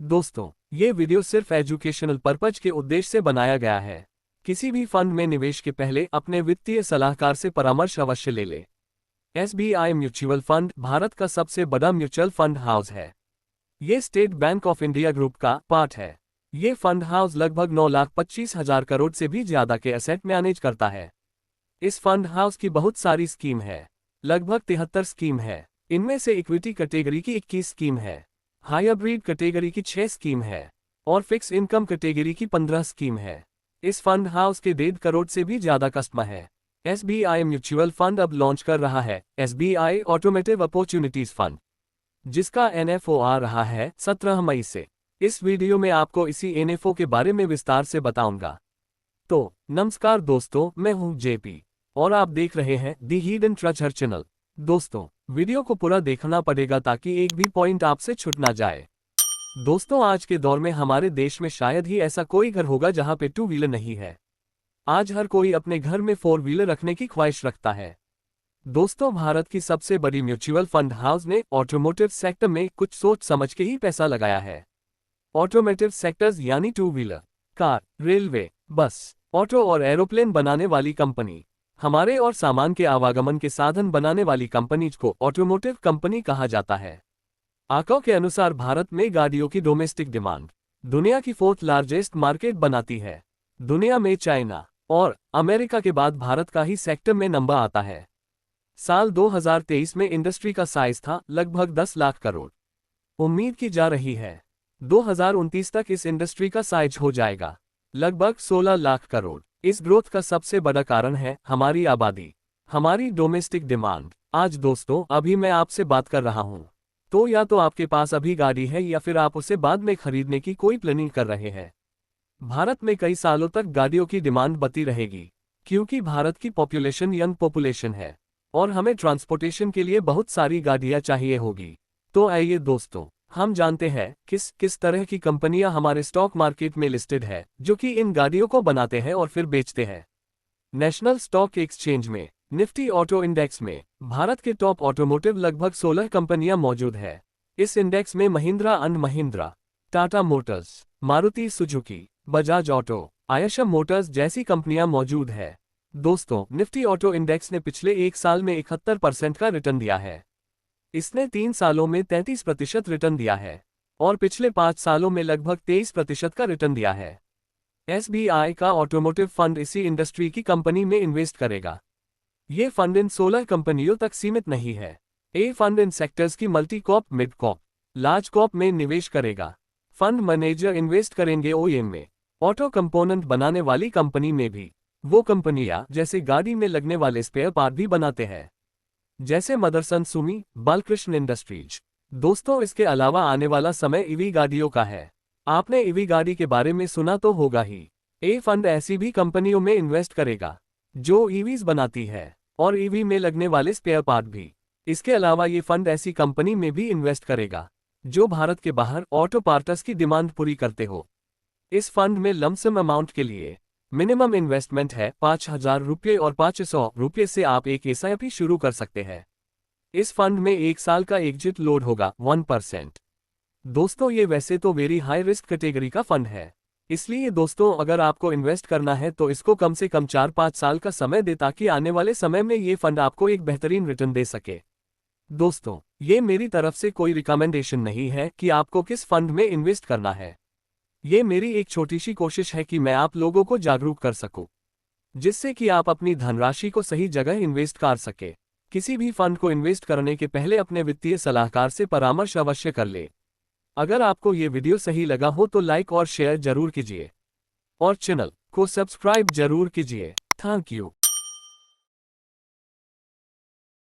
दोस्तों, ये वीडियो सिर्फ एजुकेशनल पर्पज के उद्देश्य से बनाया गया है। किसी भी फंड में निवेश के पहले अपने वित्तीय सलाहकार से परामर्श अवश्य ले लें। एसबीआई म्यूचुअल फंड भारत का सबसे बड़ा म्यूचुअल फंड हाउस है। ये state bank of India group का पार्ट है। ये फंड हाउस लगभग 9,25,000 करोड़ से भी ज्यादा के एसेट मैनेज करता है। इस फंड हाउस की बहुत सारी स्कीम है, लगभग 73 स्कीम है। इनमें से इक्विटी कैटेगरी की 21 स्कीम है, हाइब्रिड कैटेगरी की 6 स्कीम है और फिक्स इनकम कैटेगरी की 15 स्कीम है। इस फंड हाउस के 1.5 करोड़ से भी ज्यादा कस्टमर है। एसबीआई म्यूचुअल फंड अब लॉन्च कर रहा है एसबीआई ऑटोमेटिव अपॉर्चुनिटीज फंड, जिसका एनएफओ आ रहा है 17 मई से। इस वीडियो में आपको इसी एनएफओ के बारे में विस्तार से बताऊंगा। तो नमस्कार दोस्तों, मैं हूं जेपी और आप देख रहे हैं दी हिडन ट्रेजर चैनल। दोस्तों, वीडियो को पूरा देखना पड़ेगा ताकि एक भी पॉइंट आपसे छूट ना जाए। दोस्तों, आज के दौर में हमारे देश में शायद ही ऐसा कोई घर होगा जहां पे 2 व्हीलर नहीं है। आज हर कोई अपने घर में 4 व्हीलर रखने की ख्वाहिश रखता है। दोस्तों, भारत की सबसे बड़ी म्यूचुअल फंड हाउस ने ऑटोमोटिव सेक्टर में कुछ सोच समझ के ही पैसा लगाया है। ऑटोमोटिव सेक्टर्स यानी 2 व्हीलर, कार, रेलवे, बस, ऑटो और एरोप्लेन बनाने वाली कंपनी, हमारे और सामान के आवागमन के साधन बनाने वाली कंपनीज को ऑटोमोटिव कंपनी कहा जाता है। आंकड़ों के अनुसार भारत में गाड़ियों की डोमेस्टिक डिमांड दुनिया की 4th लार्जेस्ट मार्केट बनाती है। दुनिया में चाइना और अमेरिका के बाद भारत का ही सेक्टर में नंबर आता है। साल 2023 में इंडस्ट्री का साइज था लगभग 10 लाख करोड़। उम्मीद की जा रही है 2029 तक इस इंडस्ट्री का साइज हो जाएगा लगभग 16 लाख करोड़। इस ग्रोथ का सबसे बड़ा कारण है हमारी आबादी, हमारी डोमेस्टिक डिमांड। आज दोस्तों, अभी मैं आपसे बात कर रहा हूं तो या तो आपके पास अभी गाड़ी है या फिर आप उसे बाद में खरीदने की कोई प्लानिंग कर रहे हैं। भारत में कई सालों तक गाड़ियों की डिमांड बढ़ती रहेगी क्योंकि भारत की पॉपुलेशन यंग पॉपुलेशन है और हमें ट्रांसपोर्टेशन के लिए बहुत सारी गाड़ियां चाहिए होगी। तो आइए दोस्तों, हम जानते हैं किस तरह की कंपनियां हमारे स्टॉक मार्केट में लिस्टेड है जो कि इन गाड़ियों को बनाते हैं और फिर बेचते हैं। नेशनल स्टॉक एक्सचेंज में निफ्टी ऑटो इंडेक्स में भारत के टॉप ऑटोमोटिव लगभग 16 कंपनियां मौजूद है। इस इंडेक्स में Mahindra and Mahindra, Tata Motors, Maruti Suzuki, Bajaj auto, Eicher Motors जैसी कंपनियां मौजूद है। दोस्तों, निफ्टी ऑटो इंडेक्स ने पिछले एक साल में 71% का रिटर्न दिया है। इसने 3 सालों में 33% रिटर्न दिया है और पिछले 5 सालों में लगभग 23% का रिटर्न दिया है। एसबीआई का ऑटोमोटिव फंड इसी इंडस्ट्री की कंपनी में इन्वेस्ट करेगा। ये फंड इन 16 कंपनियों तक सीमित नहीं है। ए फंड इन सेक्टर्स की multi cap, mid cap, large cap में निवेश करेगा। फंड मैनेजर इन्वेस्ट करेंगे ओईएम में, ऑटो कंपोनेंट बनाने वाली कंपनी में भी। वो कंपनियां जैसे गाड़ी में लगने वाले स्पेयर पार्ट भी बनाते हैं, जैसे मदरसन सुमी, बालकृष्ण इंडस्ट्रीज। दोस्तों, इसके अलावा आने वाला समय ईवी गाड़ियों का है। आपने ईवी गाड़ी के बारे में सुना तो होगा ही। ए फंड ऐसी भी कंपनियों में इन्वेस्ट करेगा जो ईवीज बनाती है और ईवी में लगने वाले स्पेयर पार्ट भी। इसके अलावा ये फंड ऐसी कंपनी में भी इन्वेस्ट करेगा जो भारत के बाहर ऑटो पार्ट्स की डिमांड पूरी करते हो। इस फंड में लमसम अमाउंट के लिए मिनिमम इन्वेस्टमेंट है 5,000 रुपये और 500 रुपये से आप एक एसआईपी शुरू कर सकते हैं। इस फंड में 1 साल का एग्जिट लोड होगा 1%। दोस्तों, ये वैसे तो वेरी हाई रिस्क कैटेगरी का फंड है, इसलिए दोस्तों अगर आपको इन्वेस्ट करना है तो इसको कम से कम 4-5 साल का समय दे ताकि आने वाले समय में ये फंड आपको एक बेहतरीन रिटर्न दे सके। दोस्तों, ये मेरी तरफ से कोई रिकमेंडेशन नहीं है कि आपको किस फंड में इन्वेस्ट करना है। ये मेरी एक छोटी सी कोशिश है कि मैं आप लोगों को जागरूक कर सकूं, जिससे कि आप अपनी धनराशि को सही जगह इन्वेस्ट कर सके। किसी भी फंड को इन्वेस्ट करने के पहले अपने वित्तीय सलाहकार से परामर्श अवश्य कर ले। अगर आपको ये वीडियो सही लगा हो तो लाइक और शेयर जरूर कीजिए और चैनल को सब्सक्राइब जरूर कीजिए। Thank you.